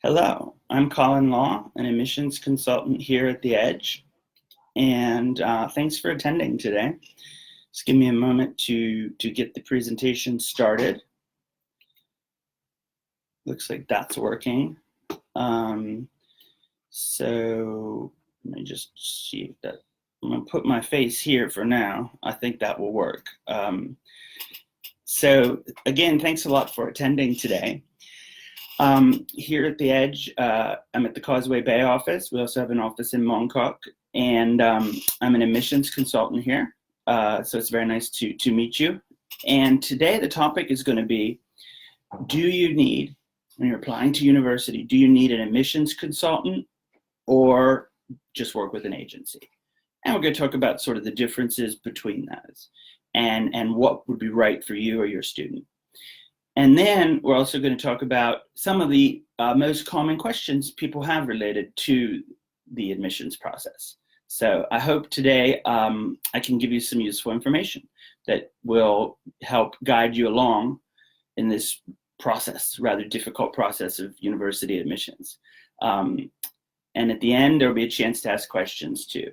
Hello, I'm Collin Law, an admissions consultant here at The Edge, and thanks for attending today. Just give me a moment to get the presentation started. Looks like that's working. So let me just see if that, I'm gonna put my face here for now. I think that will work. So again, thanks a lot for attending today. Here at The Edge, I'm at the Causeway Bay office. We also have an office in Mongkok, and I'm an admissions consultant here. So it's very nice to meet you. And today the topic is going to be, do you need, when you're applying to university, do you need an admissions consultant or just work with an agency? And we're going to talk about sort of the differences between those and what would be right for you or your student. And then we're also going to talk about some of the most common questions people have related to the admissions process. So I hope today I can give you some useful information that will help guide you along in this process, rather difficult process of university admissions. And at the end, there'll be a chance to ask questions too.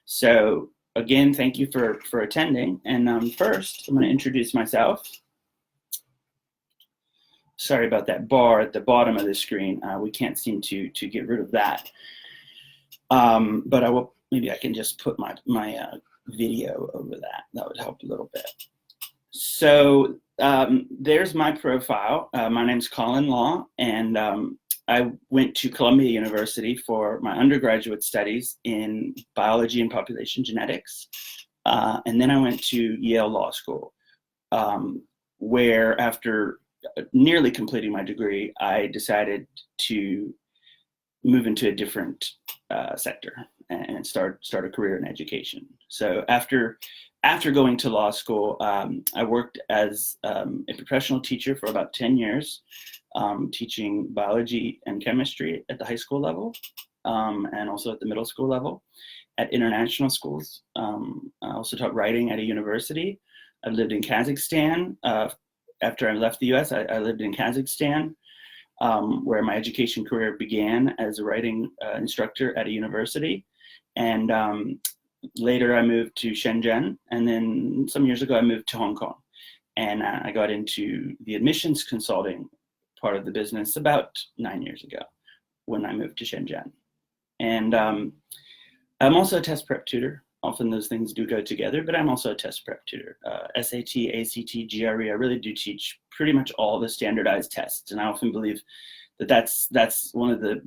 So again, thank you for attending. And first, I'm going to introduce myself. Sorry about that bar at the bottom of the screen. We can't seem to get rid of that. But maybe I can just put my video over that. That would help a little bit. So there's my profile. My name's Collin Law, and I went to Columbia University for my undergraduate studies in biology and population genetics. And then I went to Yale Law School, where after nearly completing my degree, I decided to move into a different sector and start a career in education. So after going to law school, I worked as a professional teacher for about 10 years, teaching biology and chemistry at the high school level, and also at the middle school level, at international schools. I also taught writing at a university. I've lived in Kazakhstan. After I left the US, I lived in Kazakhstan, where my education career began as a writing instructor at a university. And later I moved to Shenzhen, and then some years ago I moved to Hong Kong. And I got into the admissions consulting part of the business about 9 years ago when I moved to Shenzhen. And I'm also a test prep tutor. Often those things do go together, but I'm also a test prep tutor. SAT, ACT, GRE, I really do teach pretty much all the standardized tests. And I often believe that that's one of the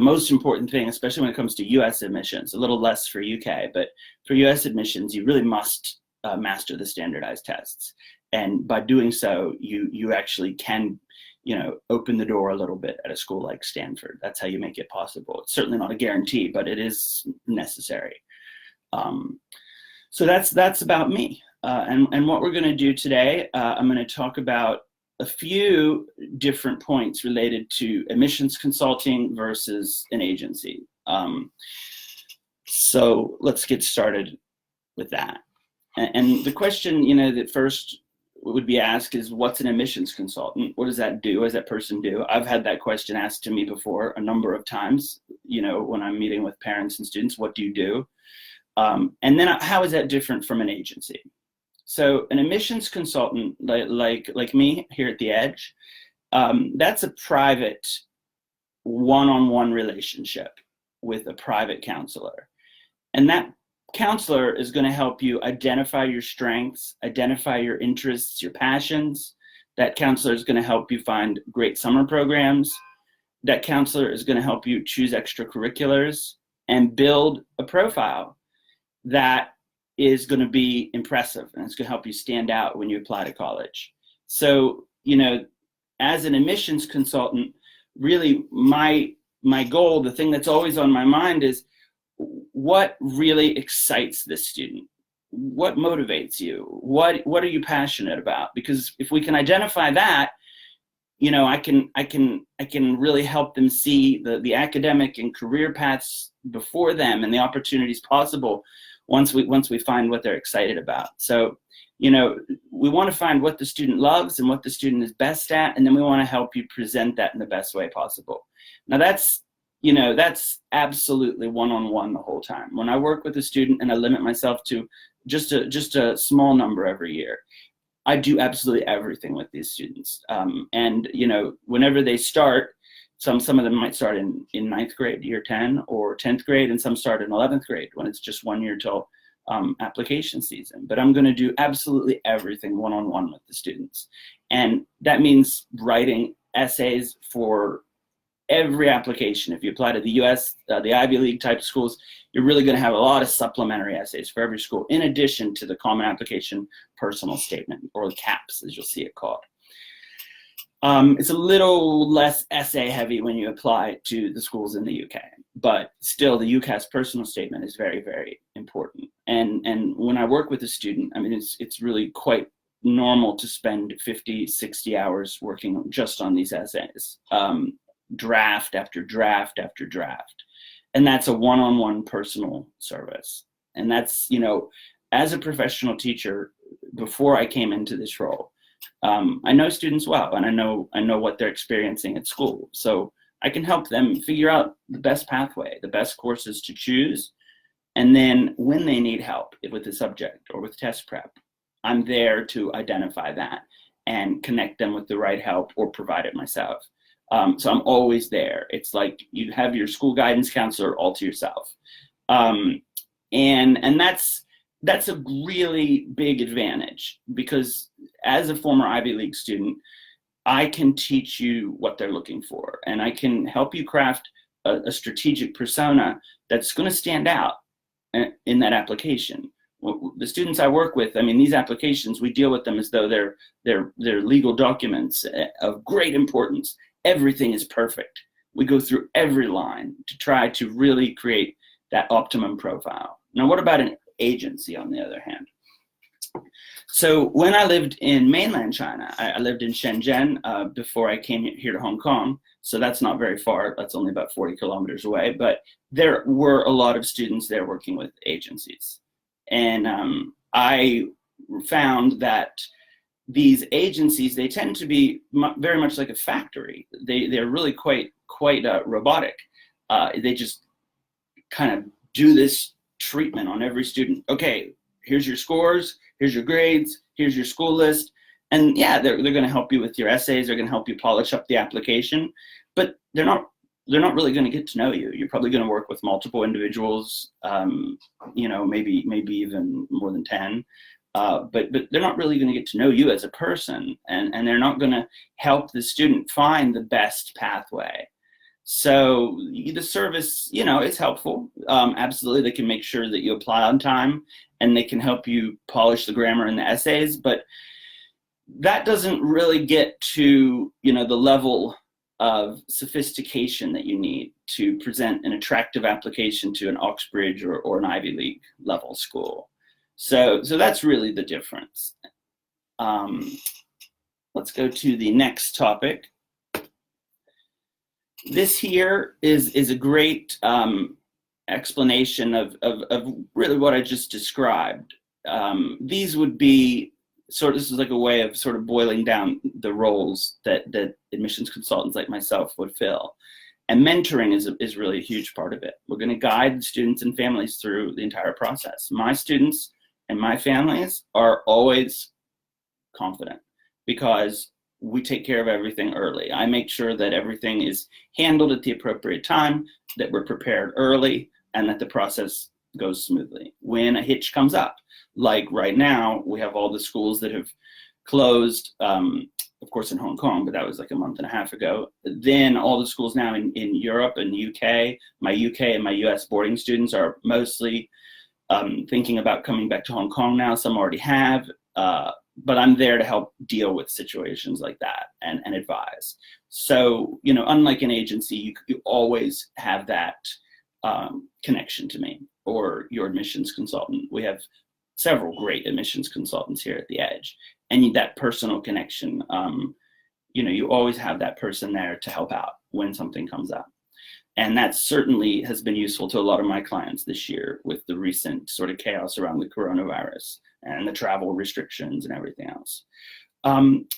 most important thing, especially when it comes to US admissions, a little less for UK, but for US admissions, you really must master the standardized tests. And by doing so, you actually can, open the door a little bit at a school like Stanford. That's how you make it possible. It's certainly not a guarantee, but it is necessary. So that's about me. And what we're going to do today, I'm going to talk about a few different points related to admissions consulting versus an agency. So let's get started with that. And the question, that first would be asked is, what's an admissions consultant? What does that do? What does that person do? I've had that question asked to me before a number of times, when I'm meeting with parents and students. What do you do? And then how is that different from an agency? So an admissions consultant, like me here at The Edge, that's a private one-on-one relationship with a private counselor. And that counselor is going to help you identify your strengths, identify your interests, your passions. That counselor is going to help you find great summer programs. That counselor is going to help you choose extracurriculars and build a profile that is going to be impressive, and it's going to help you stand out when you apply to college. So, as an admissions consultant, really my goal, the thing that's always on my mind is, what really excites this student? What motivates you? What are you passionate about? Because if we can identify that, I can really help them see the academic and career paths before them and the opportunities possible once we find what they're excited about. So, you know, we want to find what the student loves and what the student is best at, and then we want to help you present that in the best way possible. Now that's, you know, that's absolutely one-on-one the whole time. When I work with a student and I limit myself to just a small number every year, I do absolutely everything with these students. And, you know, whenever they start, some of them might start in ninth grade, year 10, or 10th grade, and some start in 11th grade when it's just 1 year till application season. But I'm going to do absolutely everything one-on-one with the students. And that means writing essays for every application. If you apply to the US, the Ivy League type schools, you're really going to have a lot of supplementary essays for every school, in addition to the Common Application Personal Statement, or the CAPS, as you'll see it called. It's a little less essay heavy when you apply to the schools in the UK, but still the UCAS personal statement is very, very important. And when I work with a student, I mean, it's really quite normal to spend 50, 60 hours working just on these essays, draft after draft after draft. And that's a one-on-one personal service. And that's, you know, as a professional teacher, before I came into this role, I know students well, and I know what they're experiencing at school. So I can help them figure out the best pathway, the best courses to choose. And then when they need help with the subject or with test prep, I'm there to identify that and connect them with the right help or provide it myself. So I'm always there. It's like you have your school guidance counselor all to yourself. And that's a really big advantage, because as a former Ivy League student, I can teach you what they're looking for, and I can help you craft a strategic persona that's going to stand out in that application. The students I work with, I mean, these applications, we deal with them as though they're legal documents of great importance. Everything is perfect. We go through every line to try to really create that optimum profile. Now, what about an agency, on the other hand? So when I lived in mainland China, I lived in Shenzhen before I came here to Hong Kong. So that's not very far. That's only about 40 kilometers away. But there were a lot of students there working with agencies. And I found that these agencies, they tend to be very much like a factory. They're really quite robotic. They just kind of do this treatment on every student. Okay, here's your scores, here's your grades, here's your school list. And yeah, they're going to help you with your essays. They're going to help you polish up the application, but they're not really going to get to know you. You're probably going to work with multiple individuals, you know, maybe even more than 10. But they're not really going to get to know you as a person, and they're not going to help the student find the best pathway. So the service, you know, is helpful. Absolutely, they can make sure that you apply on time, and they can help you polish the grammar and the essays, but that doesn't really get to, you know, the level of sophistication that you need to present an attractive application to an Oxbridge or an Ivy League level school. So that's really the difference. Let's go to the next topic. This here is a great explanation of really what I just described. These would be this is like a way of sort of boiling down the roles that admissions consultants like myself would fill. And mentoring is really a huge part of it. We're going to guide the students and families through the entire process. My students and my families are always confident because we take care of everything early. I make sure that everything is handled at the appropriate time, that we're prepared early, and that the process goes smoothly. When a hitch comes up, like right now, we have all the schools that have closed, of course in Hong Kong, but that was like a month and a half ago. Then all the schools now in Europe and UK, my UK and my US boarding students are mostly thinking about coming back to Hong Kong now. Some already have, but I'm there to help deal with situations like that and advise. So, you know, unlike an agency, you always have that connection to me or your admissions consultant. We have several great admissions consultants here at the Edge, and that personal connection, you know, you always have that person there to help out when something comes up. And that certainly has been useful to a lot of my clients this year with the recent sort of chaos around the coronavirus and the travel restrictions and everything else.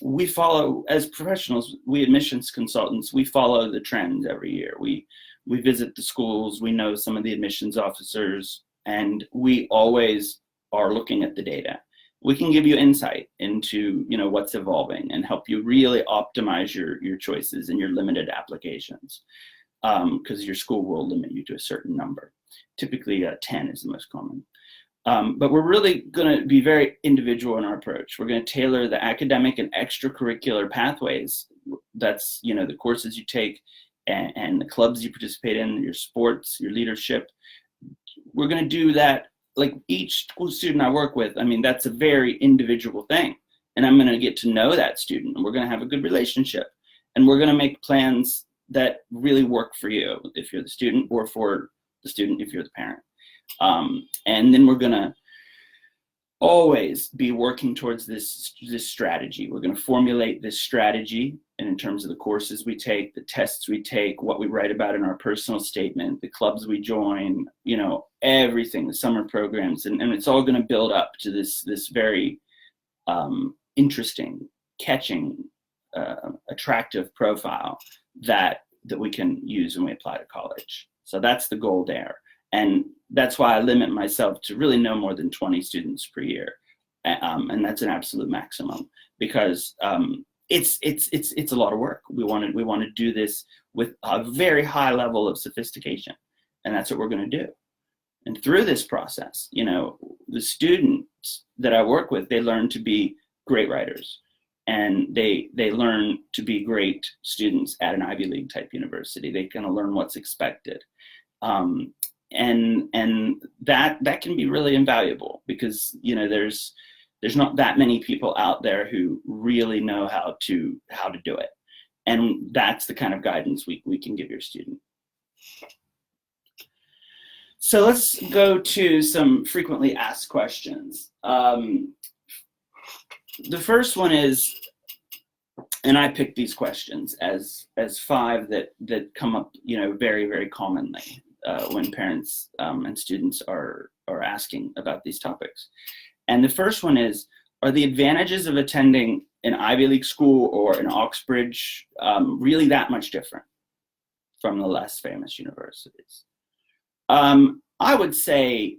We follow, as professionals, we admissions consultants, we follow the trends every year. We visit the schools, we know some of the admissions officers, and we always are looking at the data. We can give you insight into, you know, what's evolving and help you really optimize your choices and your limited applications, because your school will limit you to a certain number. Typically 10 is the most common. But we're really going to be very individual in our approach. We're going to tailor the academic and extracurricular pathways. That's, you know, the courses you take and the clubs you participate in, your sports, your leadership. We're going to do that. Like each student I work with, I mean, that's a very individual thing. And I'm going to get to know that student, and we're going to have a good relationship. And we're going to make plans that really work for you if you're the student, or for the student if you're the parent. And then we're going to always be working towards this strategy. We're going to formulate this strategy, and in terms of the courses we take, the tests we take, what we write about in our personal statement, the clubs we join, you know, everything, the summer programs, and it's all going to build up to this very interesting, catching, attractive profile that we can use when we apply to college. So that's the goal there. And that's why I limit myself to really no more than 20 students per year. And that's an absolute maximum, because it's a lot of work. We want to do this with a very high level of sophistication. And that's what we're going to do. And through this process, you know, the students that I work with, they learn to be great writers. And they learn to be great students at an Ivy League type university. They kind of learn what's expected. And that can be really invaluable, because, you know, there's not that many people out there who really know how to do it. And that's the kind of guidance we can give your student. So let's go to some frequently asked questions. The first one is, and I picked these questions as 5 that come up, you know, very, very commonly when parents and students are asking about these topics. And the first one is, are the advantages of attending an Ivy League school or an Oxbridge really that much different from the less famous universities? I would say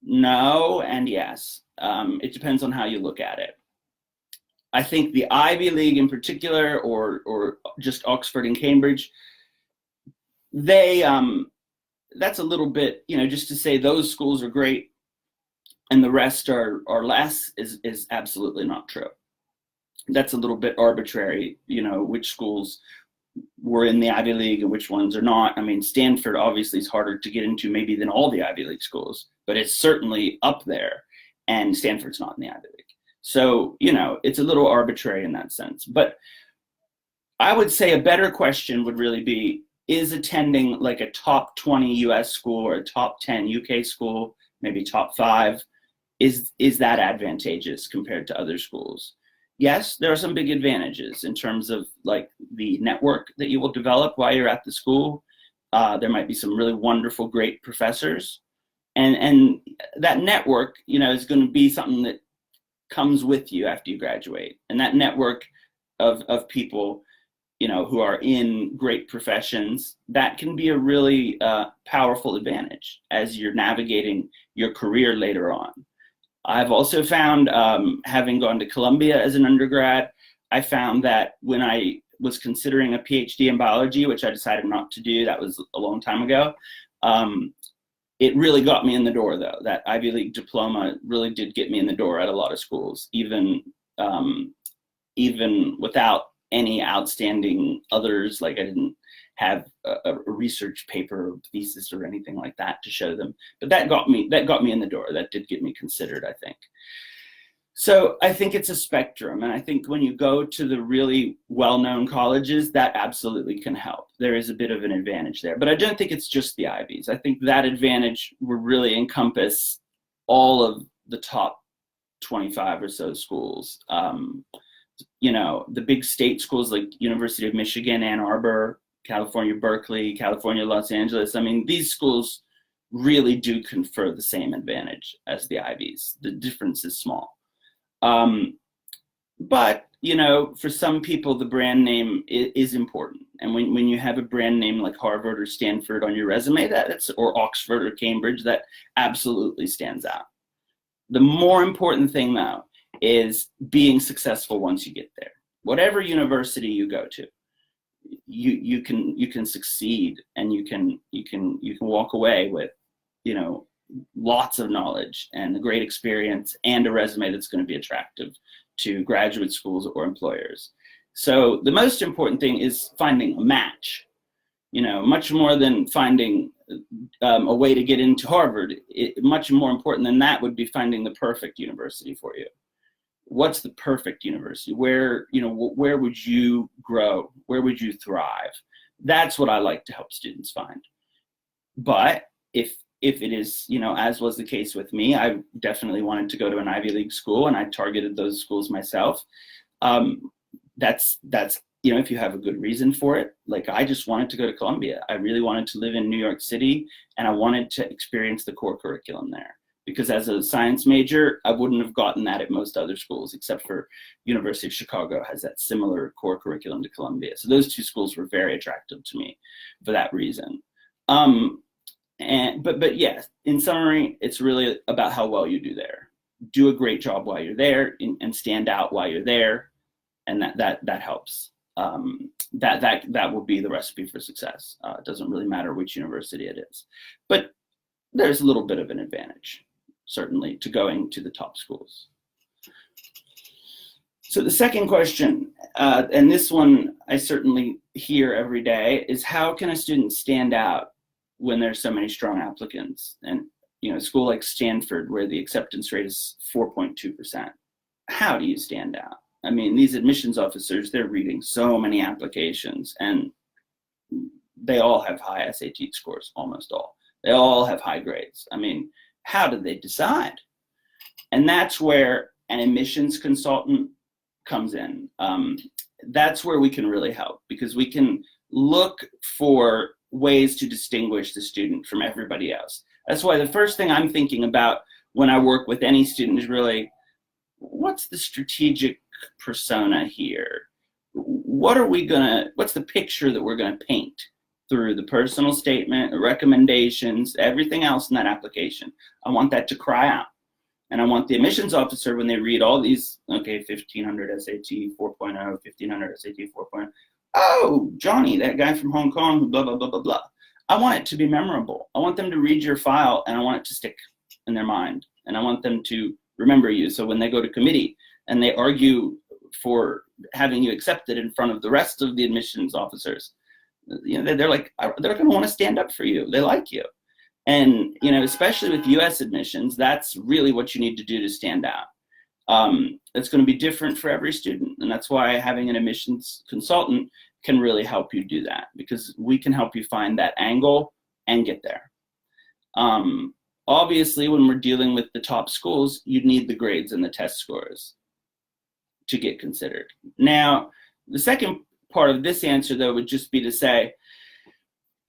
no and yes. It depends on how you look at it. I think the Ivy League in particular, or just Oxford and Cambridge, that's a little bit, you know, just to say those schools are great and the rest are less is absolutely not true. That's a little bit arbitrary, you know, which schools were in the Ivy League and which ones are not. I mean, Stanford obviously is harder to get into maybe than all the Ivy League schools, but it's certainly up there, and Stanford's not in the Ivy League. So, you know, it's a little arbitrary in that sense. But I would say a better question would really be, is attending like a top 20 US school or a top 10 UK school, maybe top 5, is that advantageous compared to other schools? Yes, there are some big advantages in terms of like the network that you will develop while you're at the school. There might be some really wonderful, great professors. And that network, you know, is going to be something that comes with you after you graduate. And that network of people, you know, who are in great professions, that can be a really powerful advantage as you're navigating your career later on. I've also found, having gone to Columbia as an undergrad, I found that when I was considering a PhD in biology, which I decided not to do, that was a long time ago, it really got me in the door, though. That Ivy League diploma really did get me in the door at a lot of schools, even without any outstanding others. Like I didn't have a research paper or thesis or anything like that to show them. But that got me in the door. That did get me considered, I think. So I think it's a spectrum. And I think when you go to the really well-known colleges, that absolutely can help. There is a bit of an advantage there. But I don't think it's just the Ivies. I think that advantage would really encompass all of the top 25 or so schools. You know, the big state schools like University of Michigan, Ann Arbor, California, Berkeley, California, Los Angeles. I mean, these schools really do confer the same advantage as the Ivies. The difference is small. But, you know, for some people, the brand name is important. And when you have a brand name like Harvard or Stanford on your resume, or Oxford or Cambridge, that absolutely stands out. The more important thing, though, is being successful once you get there. Whatever university you go to, you can succeed, and you can walk away with, you know, lots of knowledge and a great experience and a resume that's going to be attractive to graduate schools or employers. So the most important thing is finding a match, you know, much more than finding a way to get into Harvard. Much more important than that would be finding the perfect university for you. What's the perfect university? Where would you grow? Where would you thrive? That's what I like to help students find. But if it is, you know, as was the case with me, I definitely wanted to go to an Ivy League school, and I targeted those schools myself. That's, you know, if you have a good reason for it. Like, I just wanted to go to Columbia. I really wanted to live in New York City, and I wanted to experience the core curriculum there. Because as a science major, I wouldn't have gotten that at most other schools, except for University of Chicago has that similar core curriculum to Columbia. So those two schools were very attractive to me for that reason. But yes, in summary, it's really about how well you do there. Do a great job while you're there, and stand out while you're there, and that helps. That will be the recipe for success. It doesn't really matter which university it is, but there's a little bit of an advantage, certainly, to going to the top schools. So the second question, and this one I certainly hear every day, is how can a student stand out when there's so many strong applicants? And, you know, a school like Stanford, where the acceptance rate is 4.2%, how do you stand out? I mean, these admissions officers, they're reading so many applications, and they all have high SAT scores, almost all. They all have high grades. I mean, how do they decide? And that's where an admissions consultant comes in. That's where we can really help, because we can look for ways to distinguish the student from everybody else. That's why the first thing I'm thinking about when I work with any student is really, what's the strategic persona here? What's the picture that we're gonna paint through the personal statement, the recommendations, everything else in that application? I want that to cry out. And I want the admissions officer, when they read all these, okay, 1500 SAT 4.0, 1500 SAT 4.0, oh, Johnny, that guy from Hong Kong, blah, blah, blah, blah, blah. I want it to be memorable. I want them to read your file, and I want it to stick in their mind. And I want them to remember you. So when they go to committee and they argue for having you accepted in front of the rest of the admissions officers, you know, they're going to want to stand up for you. They like you. And, you know, especially with US admissions, that's really what you need to do to stand out. It's going to be different for every student. And that's why having an admissions consultant can really help you do that, because we can help you find that angle and get there. Obviously, when we're dealing with the top schools, you need the grades and the test scores to get considered. Now, the second part of this answer, though, would just be to say,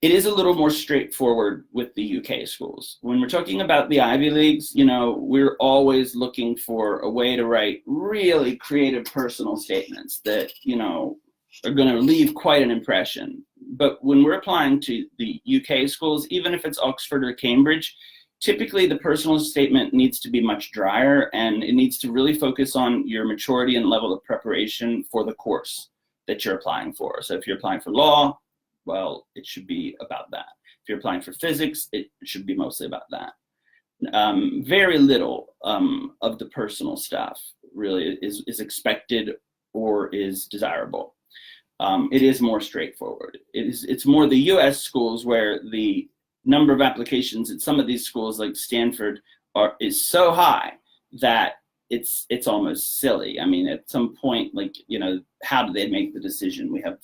it is a little more straightforward with the UK schools. When we're talking about the Ivy Leagues, you know, we're always looking for a way to write really creative personal statements that, you know, are going to leave quite an impression. But when we're applying to the UK schools, even if it's Oxford or Cambridge, typically the personal statement needs to be much drier, and it needs to really focus on your maturity and level of preparation for the course that you're applying for. So if you're applying for law, well, it should be about that. If you're applying for physics, it should be mostly about that. Very little of the personal stuff really is expected or is desirable. It is more straightforward. It's more the US schools where the number of applications at some of these schools like Stanford is so high that it's almost silly. I mean, at some point, like, you know, how do they make the decision? We have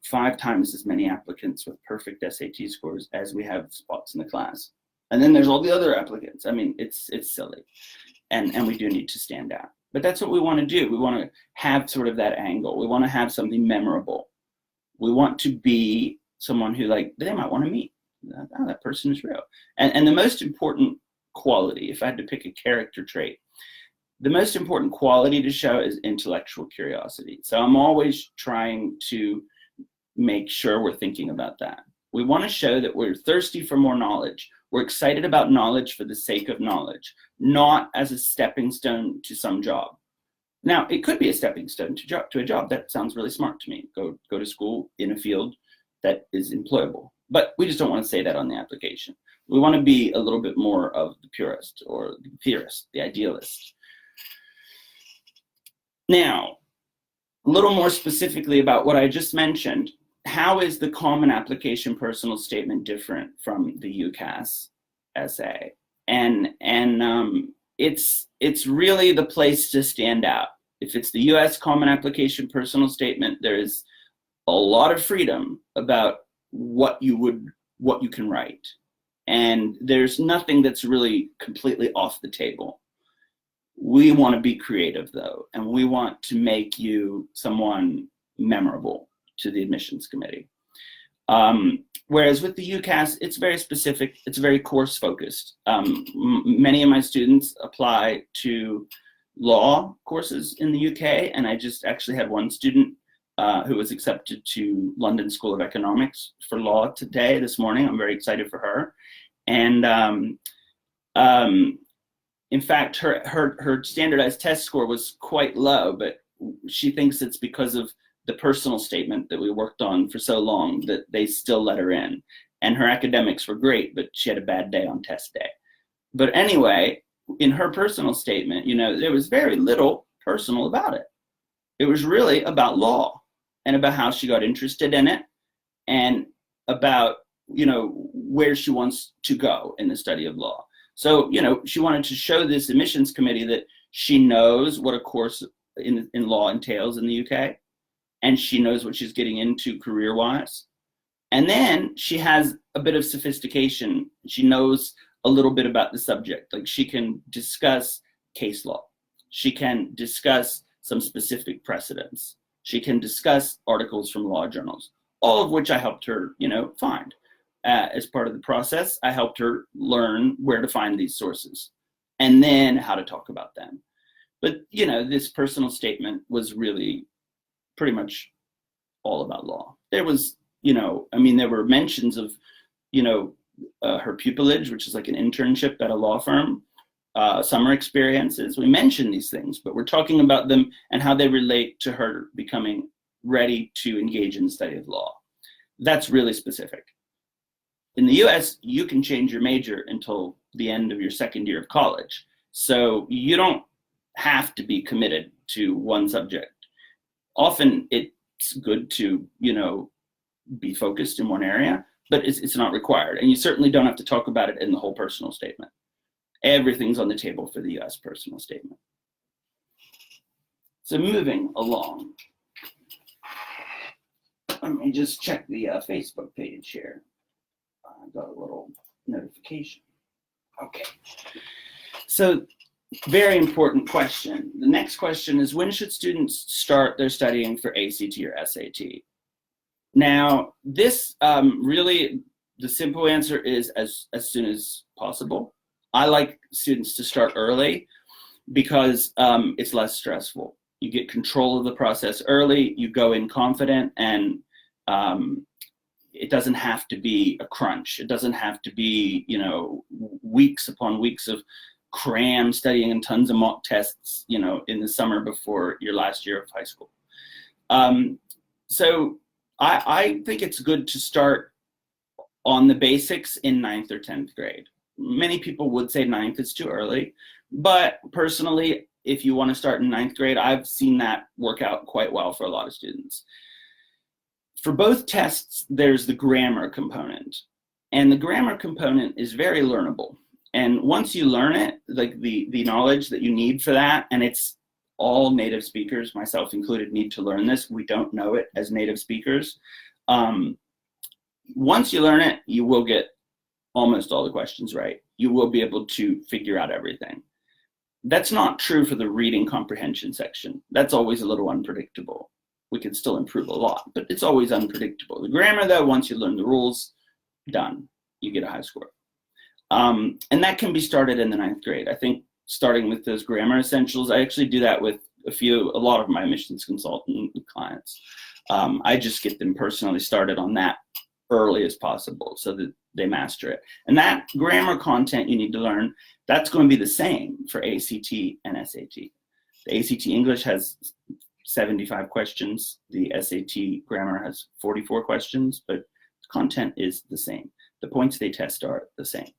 5 times as many applicants with perfect SAT scores as we have spots in the class. And then there's all the other applicants. I mean, it's silly. And we do need to stand out. But that's what we want to do. We want to have sort of that angle. We want to have something memorable. We want to be someone who, like, they might want to meet. Oh, that person is real. And the most important quality, if I had to pick a character trait, the most important quality to show is intellectual curiosity. So I'm always trying to make sure we're thinking about that. We want to show that we're thirsty for more knowledge. We're excited about knowledge for the sake of knowledge, not as a stepping stone to some job. Now, it could be a stepping stone to a job. That sounds really smart to me. Go to school in a field that is employable. But we just don't want to say that on the application. We want to be a little bit more of the purist or the theorist, the idealist. Now, a little more specifically about what I just mentioned, how is the Common Application Personal Statement different from the UCAS essay? And it's really the place to stand out. If it's the US Common Application Personal Statement, there is a lot of freedom about what you can write. And there's nothing that's really completely off the table. We want to be creative, though, and we want to make you someone memorable to the admissions committee. Whereas with the UCAS, it's very specific, it's very course focused. Many of my students apply to law courses in the UK, and I just actually had one student who was accepted to London School of Economics for law this morning. I'm very excited for her. And in fact, her standardized test score was quite low, but she thinks it's because of the personal statement that we worked on for so long that they still let her in. And her academics were great, but she had a bad day on test day. But anyway, in her personal statement, there was very little personal about it. It was really about law and about how she got interested in it and about, where she wants to go in the study of law. So, she wanted to show this admissions committee that she knows what a course in law entails in the UK, and she knows what she's getting into career-wise. And then she has a bit of sophistication. She knows a little bit about the subject. Like, she can discuss case law. She can discuss some specific precedents. She can discuss articles from law journals, all of which I helped her, find. As part of the process, I helped her learn where to find these sources and then how to talk about them. But, this personal statement was really pretty much all about law. There was, there were mentions of, her pupillage, which is like an internship at a law firm, summer experiences. We mentioned these things, but we're talking about them and how they relate to her becoming ready to engage in the study of law. That's really specific. In the US, you can change your major until the end of your second year of college. So you don't have to be committed to one subject. Often it's good to, be focused in one area, but it's not required. And you certainly don't have to talk about it in the whole personal statement. Everything's on the table for the US personal statement. So moving along, let me just check the Facebook page here. I got a little notification. Okay. So, very important question. The next question is, when should students start their studying for ACT or SAT? Now, this really, the simple answer is as soon as possible. I like students to start early because it's less stressful. You get control of the process early, you go in confident, and it doesn't have to be a crunch. It doesn't have to be, weeks upon weeks of cram studying and tons of mock tests, in the summer before your last year of high school. So I think it's good to start on the basics in 9th or 10th grade. Many people would say 9th is too early, but personally, if you want to start in 9th grade, I've seen that work out quite well for a lot of students. For both tests, there's the grammar component, and the grammar component is very learnable. And once you learn it, like the knowledge that you need for that, and it's all native speakers, myself included, need to learn this. We don't know it as native speakers. Once you learn it, you will get almost all the questions right. You will be able to figure out everything. That's not true for the reading comprehension section. That's always a little unpredictable. we could still improve a lot, but it's always unpredictable. The grammar, though, once you learn the rules, done, you get a high score. And that can be started in the 9th grade. I think starting with those grammar essentials, I actually do that with a lot of my admissions consultant clients. I just get them personally started on that early as possible so that they master it. And that grammar content you need to learn, that's going to be the same for ACT and SAT. The ACT English has 75 questions. The SAT grammar has 44 questions, but the content is the same. The points they test are the same.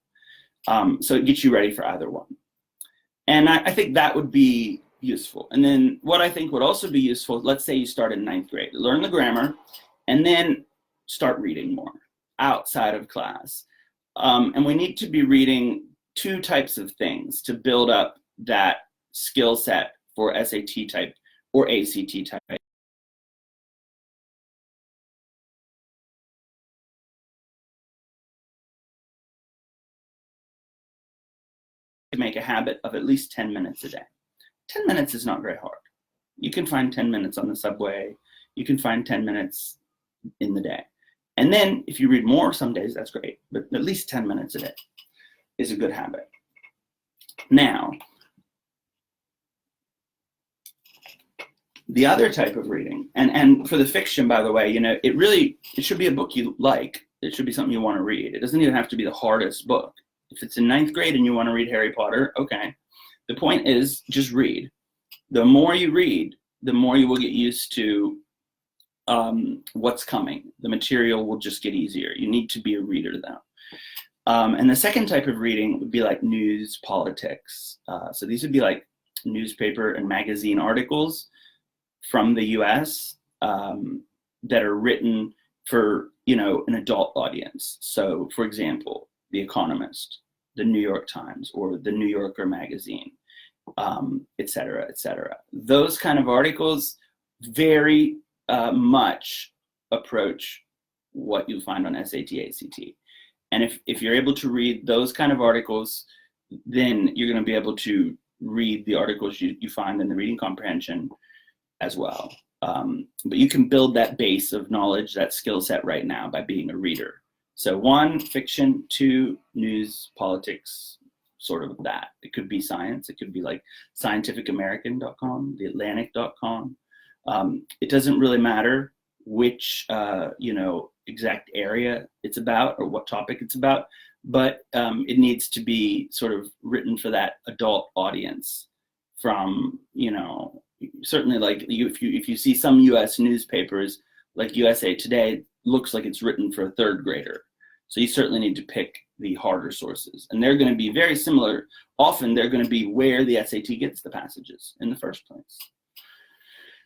So it gets you ready for either one. And I think that would be useful. And then what I think would also be useful, let's say you start in 9th grade, learn the grammar, and then start reading more outside of class. And we need to be reading 2 types of things to build up that skill set for SAT type or ACT type. Make a habit of at least 10 minutes a day. 10 minutes is not very hard. You can find 10 minutes on the subway. You can find 10 minutes in the day. And then if you read more some days, that's great. But at least 10 minutes a day is a good habit. Now, the other type of reading, and for the fiction, by the way, it should be a book you like. It should be something you want to read. It doesn't even have to be the hardest book. If it's in 9th grade and you want to read Harry Potter, okay. The point is just read. The more you read, the more you will get used to what's coming. The material will just get easier. You need to be a reader though. And the second type of reading would be like news, politics. So these would be like newspaper and magazine articles from the US that are written for, an adult audience. So for example, The Economist, the New York Times, or the New Yorker magazine, et cetera, et cetera. Those kind of articles very much approach what you find on SAT, ACT. And if you're able to read those kind of articles, then you're going to be able to read the articles you find in the reading comprehension as well. But you can build that base of knowledge, that skill set right now by being a reader. So 1, fiction, 2, news, politics, sort of that. It could be science. It could be like scientificamerican.com, theatlantic.com. It doesn't really matter which, exact area it's about or what topic it's about, but it needs to be sort of written for that adult audience from, certainly like if you see some US newspapers like USA Today, looks like it's written for a 3rd grader. So you certainly need to pick the harder sources. And they're going to be very similar. Often they're going to be where the SAT gets the passages in the first place.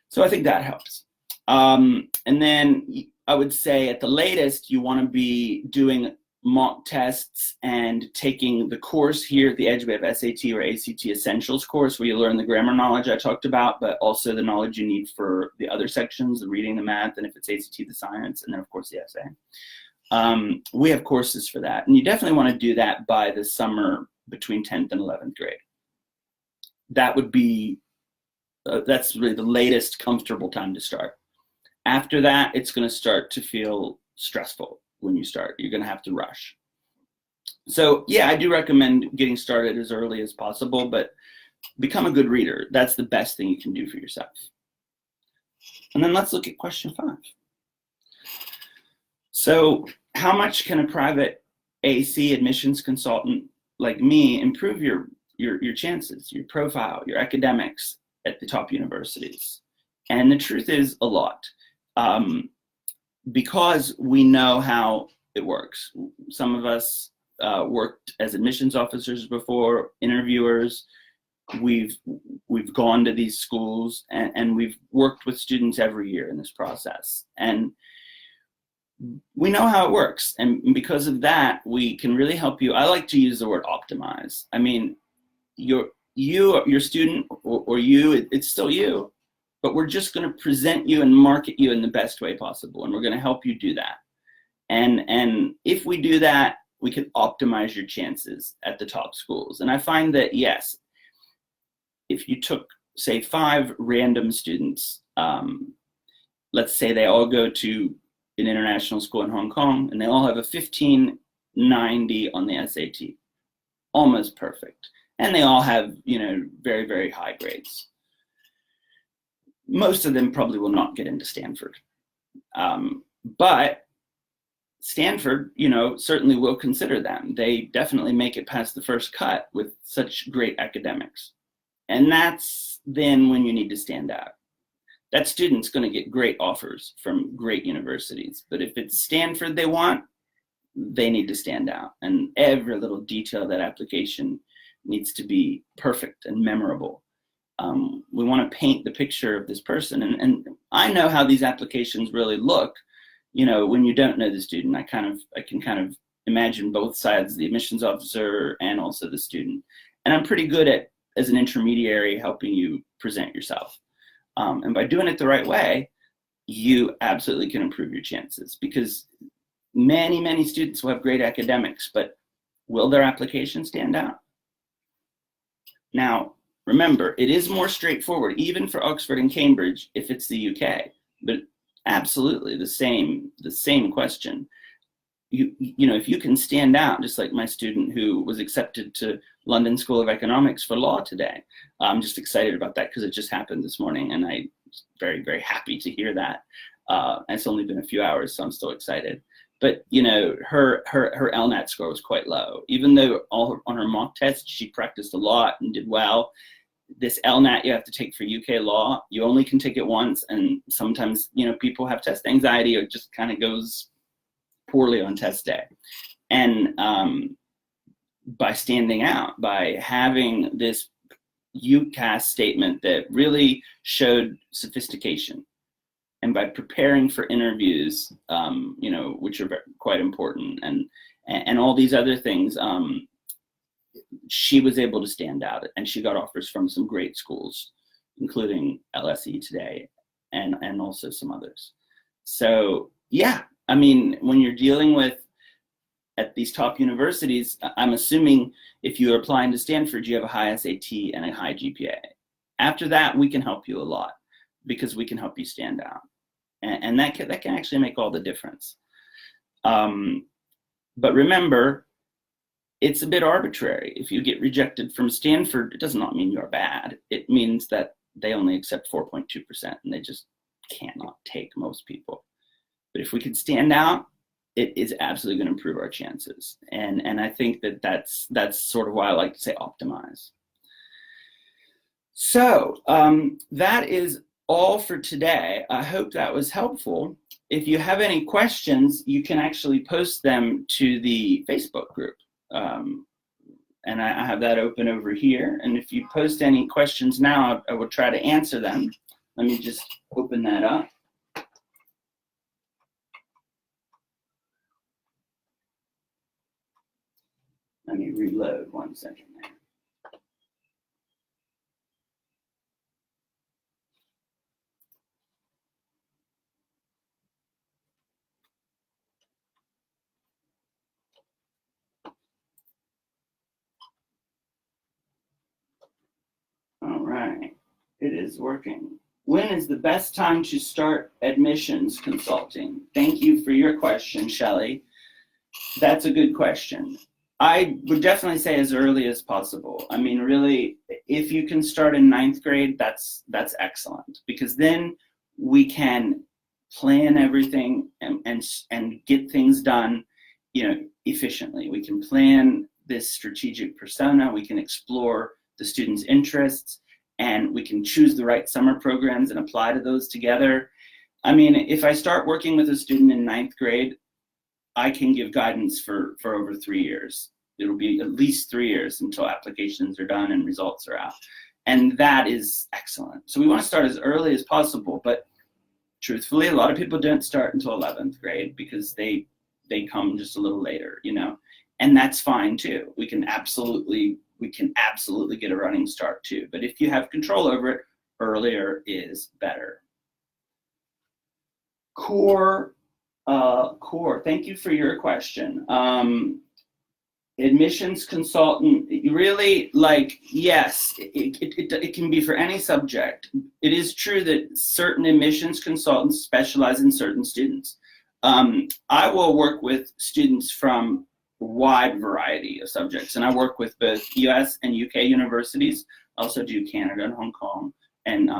So I think that helps. And then I would say at the latest, you want to be doing mock tests and taking the course here at the edge. We have SAT or ACT Essentials course where you learn the grammar knowledge I talked about, but also the knowledge you need for the other sections, the reading, the math, and if it's ACT, the science, and then of course the essay. We have courses for that. And you definitely want to do that by the summer between 10th and 11th grade. That would be, that's really the latest comfortable time to start. After that, it's going to start to feel stressful when you start. You're going to have to rush. So yeah, I do recommend getting started as early as possible, but become a good reader. That's the best thing you can do for yourself. And then let's look at question 5. So how much can a private AC admissions consultant like me improve your chances, your profile, your academics at the top universities? And the truth is a lot. Because we know how it works. Some of us worked as admissions officers before, interviewers. We've gone to these schools and we've worked with students every year in this process. And we know how it works. And because of that, we can really help you. I like to use the word optimize. I mean, your student or you, it's still you. But we're just going to present you and market you in the best way possible. And we're going to help you do that. And if we do that, we can optimize your chances at the top schools. And I find that, yes, if you took, say, 5 random students let's say they all go to an international school in Hong Kong and they all have a 1590 on the SAT, almost perfect. And they all have, you know, very, very high grades. Most of them probably will not get into Stanford. But Stanford, you know, certainly will consider them. They definitely make it past the first cut with such great academics. And that's then when you need to stand out. That student's going to get great offers from great universities. But if it's Stanford they want, they need to stand out. And every little detail of that application needs to be perfect and memorable. We want to paint the picture of this person. And I know how these applications really look. You know, when you don't know the student, I can kind of imagine both sides, the admissions officer and also the student. And I'm pretty good at, as an intermediary, helping you present yourself. And by doing it the right way, you absolutely can improve your chances, because many, many students will have great academics, but will their application stand out? Now, remember, it is more straightforward, even for Oxford and Cambridge, if it's the UK, but absolutely the same question. You know, if you can stand out, just like my student who was accepted to London School of Economics for law today. I'm just excited about that because it just happened this morning, and I'm very, very happy to hear that. And it's only been a few hours, so I'm still excited. But you know, her LNAT score was quite low, even though on her mock test she practiced a lot and did well. This LNAT you have to take for UK law, you only can take it once, and sometimes, you know, people have test anxiety, or it just kind of goes poorly on test day. And by standing out, by having this UCAS statement that really showed sophistication, and by preparing for interviews, you know, which are quite important, and all these other things, she was able to stand out, and she got offers from some great schools, including LSE today, and also some others. So yeah, I mean, when you're dealing with at these top universities, I'm assuming if you're applying to Stanford, you have a high SAT and a high GPA. After that, we can help you a lot, because we can help you stand out. And that can actually make all the difference. But remember, it's a bit arbitrary. If you get rejected from Stanford, it does not mean you're bad. It means that they only accept 4.2%, and they just cannot take most people. But if we can stand out, it is absolutely going to improve our chances. And I think that's sort of why I like to say optimize. So that is all for today. I hope that was helpful. If you have any questions, you can actually post them to the Facebook group. And I have that open over here. And if you post any questions now, I will try to answer them. Let me just open that up. Let me reload 1 second there. All right, it is working. When is the best time to start admissions consulting? Thank you for your question, Shelley. That's a good question. I would definitely say as early as possible. I mean, really, if you can start in 9th grade, that's excellent, because then we can plan everything and get things done, you know, efficiently. We can plan this strategic persona. We can explore the student's interests, and we can choose the right summer programs and apply to those together. I mean, if I start working with a student in 9th grade, I can give guidance for over 3 years. It'll be at least 3 years until applications are done and results are out. And that is excellent. So we want to start as early as possible, but truthfully, a lot of people don't start until 11th grade because they come just a little later, you know, and that's fine too. We can absolutely get a running start too. But if you have control over it, earlier is better. Core, thank you for your question. Admissions consultant, really, like, yes, it can be for any subject. It is true that certain admissions consultants specialize in certain students. I will work with students from a wide variety of subjects, and I work with both US and UK universities. I also do Canada and Hong Kong, and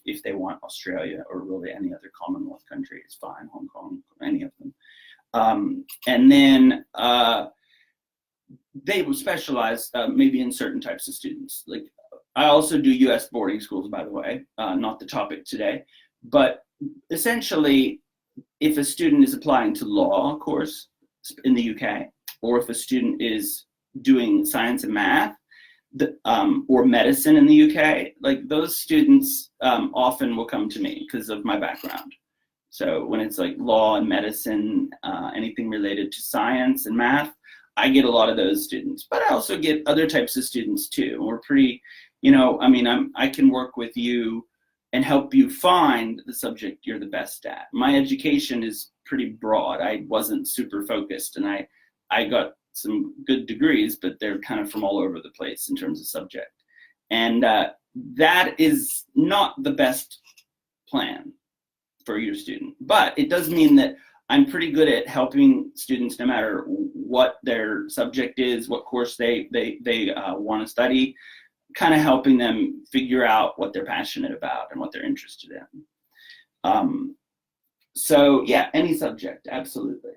if they want Australia or really any other Commonwealth country, it's fine, Hong Kong, any of them. And then they will specialize maybe in certain types of students. Like, I also do US boarding schools, by the way, not the topic today, but essentially, if a student is applying to law course in the UK, or if a student is doing science and math, or medicine in the UK, like, those students often will come to me because of my background. So when it's like law and medicine, anything related to science and math, I get a lot of those students, but I also get other types of students too. We're pretty, I mean, I can work with you and help you find the subject you're the best at. My education is pretty broad. I wasn't super focused, and I got some good degrees, but they're kind of from all over the place in terms of subject. And that is not the best plan for your student, but it does mean that I'm pretty good at helping students no matter what their subject is, what course they want to study, kind of helping them figure out what they're passionate about and what they're interested in. So yeah, any subject, absolutely.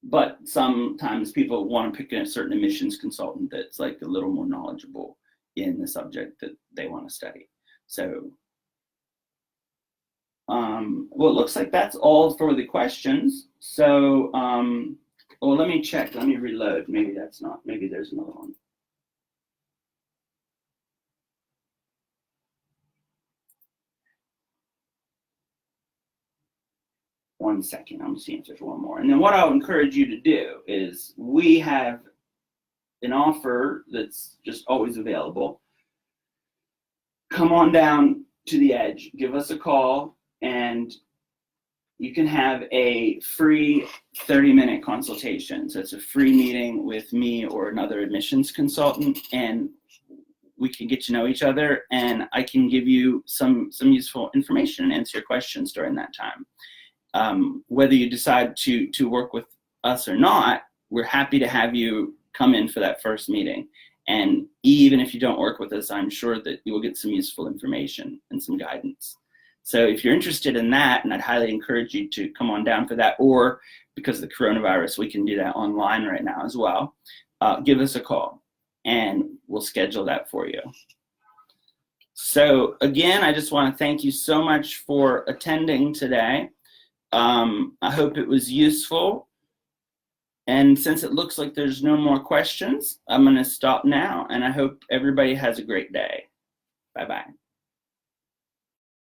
But sometimes people want to pick a certain admissions consultant that's like a little more knowledgeable in the subject that they want to study. So well, it looks like that's all for the questions. So, well, let me check. Let me reload. Maybe that's not. Maybe there's another one. One second. I'm seeing if there's one more. And then what I'll encourage you to do is we have an offer that's just always available. Come on down to the Edge. Give us a call, and you can have a free 30-minute consultation. So it's a free meeting with me or another admissions consultant, and we can get to know each other, and I can give you some useful information and answer your questions during that time. Whether you decide to work with us or not, we're happy to have you come in for that first meeting. And even if you don't work with us, I'm sure that you will get some useful information and some guidance. So if you're interested in that, and I'd highly encourage you to come on down for that, or because of the coronavirus, we can do that online right now as well, give us a call and we'll schedule that for you. So again, I just want to thank you so much for attending today. I hope it was useful. And since it looks like there's no more questions, I'm going to stop now, and I hope everybody has a great day. Bye-bye.